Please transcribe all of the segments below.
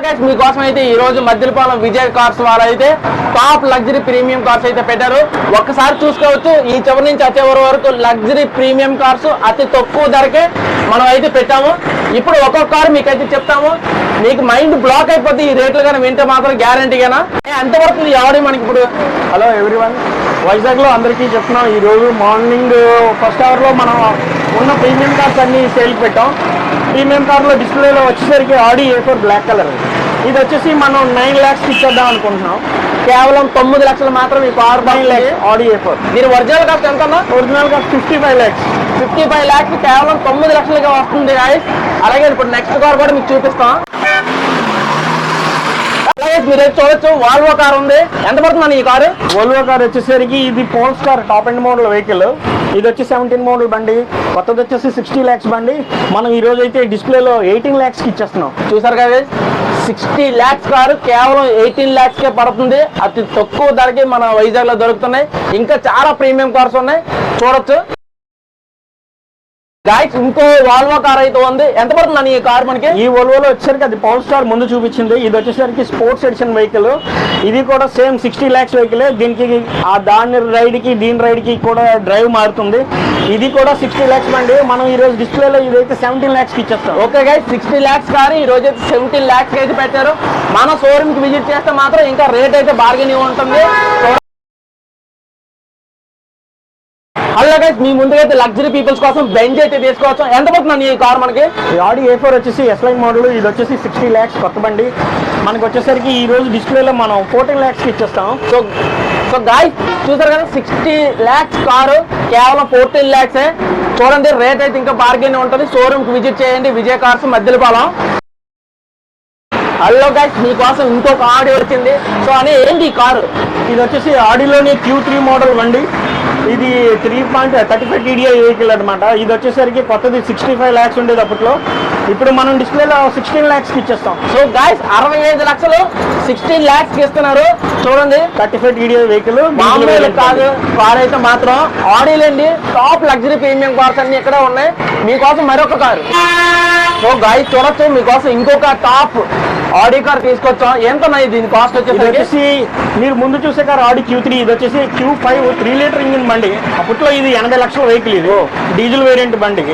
మీకోసం అయితే ఈ రోజు మద్దిలపాలెం విజయ్ కార్స్ వాళ్ళు అయితే టాప్ లగ్జరీ ప్రీమియం కార్స్ అయితే పెట్టారు. ఒక్కసారి చూసుకోవచ్చు, ఈ చివరి నుంచి ఆ చివరి వరకు లగ్జరీ ప్రీమియం కార్స్ అతి తక్కువ ధరకే మనం అయితే పెట్టాము. ఇప్పుడు ఒక్కొక్క కారు మీకైతే చెప్తాము, మీకు మైండ్ బ్లాక్ అయిపోతే ఈ రేట్లు కానీ వింటే మాత్రం గ్యారంటీగానా ఎంతవరకు ఎవడి మనకి ఇప్పుడు. హలో ఎవ్రీవన్, వైజాగ్ లో అందరికీ చెప్తున్నాం. ఈ రోజు మార్నింగ్ ఫస్ట్ అవర్ లో మనం ఉన్న ప్రీమియం కార్స్ అన్ని సేల్ పెట్టాం. ప్రీమియం కార్ లో డిస్ప్లేలో వచ్చేసరికి ఆడి A4 బ్లాక్ కలర్. ఇది వచ్చేసి మనం 9 lakhs ఇచ్చేద్దాం అనుకుంటున్నాం. కేవలం 9 లక్షలు మాత్రం ఈ కార్ 9 lakhs ఆడి A4. దీని ఒరిజినల్ కాస్ట్ ఎంత? Original cost 55 lakhs. 55 lakhs కేవలం 9 లక్షలుగా వస్తుంది గాయస్. అలాగే ఇప్పుడు నెక్స్ట్ కార్ కూడా మీకు చూపిస్తాం. అలాగే మీరు చూడొచ్చు, వాల్వో కార్ ఉంది. ఎంత పడుతుందని ఈ కారు? వోల్వో కార్ వచ్చేసరికి ఇది polestar top and model vehicle. ఇది వచ్చి 17 మోడల్ బండి, కొత్తది వచ్చేసి 60 lakhs బండి. మనం ఈ రోజు అయితే డిస్ప్లేలో 18 lakhs ఇచ్చేస్తున్నాం. చూసారు కదా, 60 lakhs కారు కేవలం 18 lakhs కే పడుతుంది. అతి తక్కువ ధరకి మన వైజాగ్ లో దొరుకుతున్నాయి. ఇంకా చాలా ప్రీమియం కార్స్ ఉన్నాయి, చూడొచ్చు గాయస్. ఇంకో వాల్వో కార్ అయితే ఉంది. ఎంత పడుతుందని ఈ కార్ మనకి? ఈ వోల్వోలో వచ్చేసరికి అది పవర్ స్టార్ ముందు చూపించింది. ఇది వచ్చేసరికి స్పోర్ట్స్ ఎడిషన్ వెహికల్. ఇది కూడా సేమ్ 60 lakhs వెహికల్. దీనికి దాని రైడ్ కి దీని రైడ్ కి కూడా డ్రైవ్ మారుతుంది. ఇది కూడా 60 lakhs బండి. మనం ఈ రోజు డిస్ప్లేలో ఇదైతే 17 lakhs ఇచ్చేస్తాం. ఓకే గైస్, 60 lakhs కారు ఈ రోజు అయితే 17 lakhs అయితే పెట్టారు. మన షోరూమ్ కి విజిట్ చేస్తే మాత్రం ఇంకా రేట్ అయితే బార్గెనింగ్ ఉంటుంది. అలా గైస్, మీ ముందుగా అయితే లగ్జరీ పీపుల్స్ కోసం బెంజ్ అయితే తీసుకోవచ్చు. ఎంత పడుతుంది ఈ కార్ మనకి? ఆడి A4 వచ్చేసి S-Line మోడల్. ఇది వచ్చేసి 60 lakhs కొత్త బండి. మనకి వచ్చేసరికి ఈ రోజు డిస్ప్లేలో మనం 14 lakhs ఇచ్చేస్తాం. సో గాయస్ చూసారు కదా, 60 lakhs కారు కేవలం 14 lakhs. చూడండి, రేట్ అయితే ఇంకా బార్గెన్ ఉంటుంది. షోరూమ్ కి విజిట్ చేయండి, Vijay cars Maddilapalem. Hello guys, మీకోసం ఇంకొక ఆడి వచ్చింది. సో అని ఏంటి ఈ కారు? ఇది వచ్చేసి ఆడిలోని Q3 మోడల్ బండి. ఇది 3.35 TDI వెహికల్ అనమాట. ఇది వచ్చేసరికి కొత్తది 65 lakhs ఉండేది అప్పట్లో. ఇప్పుడు మనం డిస్ప్లేలో 16 lakhs ఇచ్చేస్తాం. సో గాయస్, 65 లక్షలు 16 lakhs ఇస్తున్నారు. చూడండి, 35 TDI వెహికల్ మామూలు కాదు కార్ అయితే మాత్రం. ఆడీలండి, టాప్ లగ్జరీ ప్రీమియం కార్స్ అన్ని ఇక్కడ ఉన్నాయి. మీకోసం మరొక కారు. సో గాయస్ చూడొచ్చు, మీకోసం ఇంకొక టాప్ ఆడి కార్ తీసుకొచ్చాం. ఎంత దీని కాస్ట్ వచ్చేసి మీరు ముందు చూసే కార్ ఆడి Q3. ఇది వచ్చేసి Q5 3 లీటర్ ఇంజిన్ బండి. అప్పట్లో ఇది 80 లక్షల వెహికల్. ఇది డీజిల్ వేరియంట్ బండి.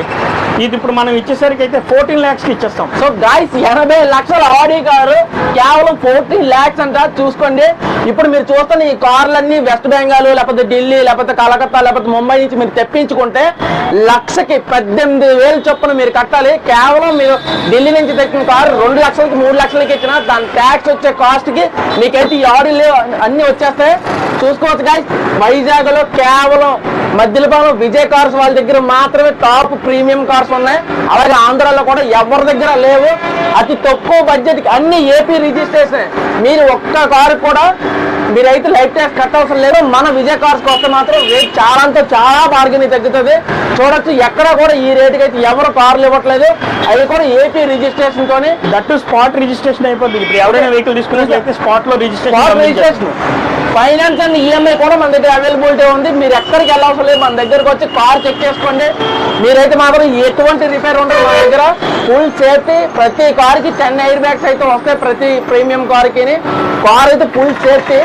ఇది ఇప్పుడు మనం ఇచ్చేసరికి అయితే 14 lakhs ఇచ్చేస్తాం. సో గాయస్, 80 లక్షల ఆడి కారు కేవలం 14 lakhs అంట. చూసుకోండి, ఇప్పుడు మీరు చూస్తున్న ఈ కార్లన్నీ వెస్ట్ బెంగాల్, లేకపోతే ఢిల్లీ, లేకపోతే కలకత్తా, లేకపోతే ముంబై నుంచి మీరు తెప్పించుకుంటే లక్షకి 18,000 చొప్పున మీరు కట్టాలి. కేవలం మీరు ఢిల్లీ నుంచి తెచ్చిన కారు 2 లక్షలకి 3 లక్షలకి ఇచ్చిన దాని ట్యాక్స్ వచ్చే కాస్ట్ కి మీకైతే ఈ ఆడీలు అన్ని వచ్చేస్తాయి. చూసుకోవచ్చు గాయస్, వైజాగ్ లో కేవలం మద్దిలపాలెం విజయ్ కార్స్ వాళ్ళ దగ్గర మాత్రమే టాప్ ప్రీమియం కార్స్ ఉన్నాయి. అలాగే ఆంధ్రాలో కూడా ఎవరి దగ్గర లేవు. అతి తక్కువ బడ్జెట్ కి అన్ని ఏపీ రిజిస్ట్రేషన్. మీరు ఒక్క కారు కూడా మీరైతే లైఫ్ ట్యాక్స్ కట్టవసరం లేదు. మన విజయ్ కార్స్ వస్తే మాత్రం రేట్ చాలా అంటే చాలా బార్గెనింగ్ తగ్గుతుంది. చూడొచ్చు, ఎక్కడ కూడా ఈ రేటుకి అయితే ఎవరు కార్లు ఇవ్వట్లేదు. అవి కూడా ఏపీ రిజిస్ట్రేషన్ తోని, దట్టు స్పాట్ రిజిస్ట్రేషన్ అయిపోతుంది. ఇప్పుడు ఎవరైనా వెహికల్ తీసుకున్నట్లయితే స్పాట్ లో రిజిస్ట్రేషన్. ఫైనాన్స్ అండ్ ఈఎంఐ కూడా మన దగ్గర అవైలబిలిటీ ఉంది. మీరు ఎక్కడికి వెళ్ళవసరం లేదు, మన దగ్గరకు వచ్చి కార్ చెక్ చేసుకోండి. మీరైతే మాత్రం ఎటువంటి రిపేర్ ఉండదు. మన దగ్గర ఫుల్ సేఫ్టీ. ప్రతి కార్కి 10 ఎయిర్ బ్యాగ్స్ అయితే వస్తాయి. ప్రతి ప్రీమియం కార్కి కార్ అయితే ఫుల్ సేఫ్టీ.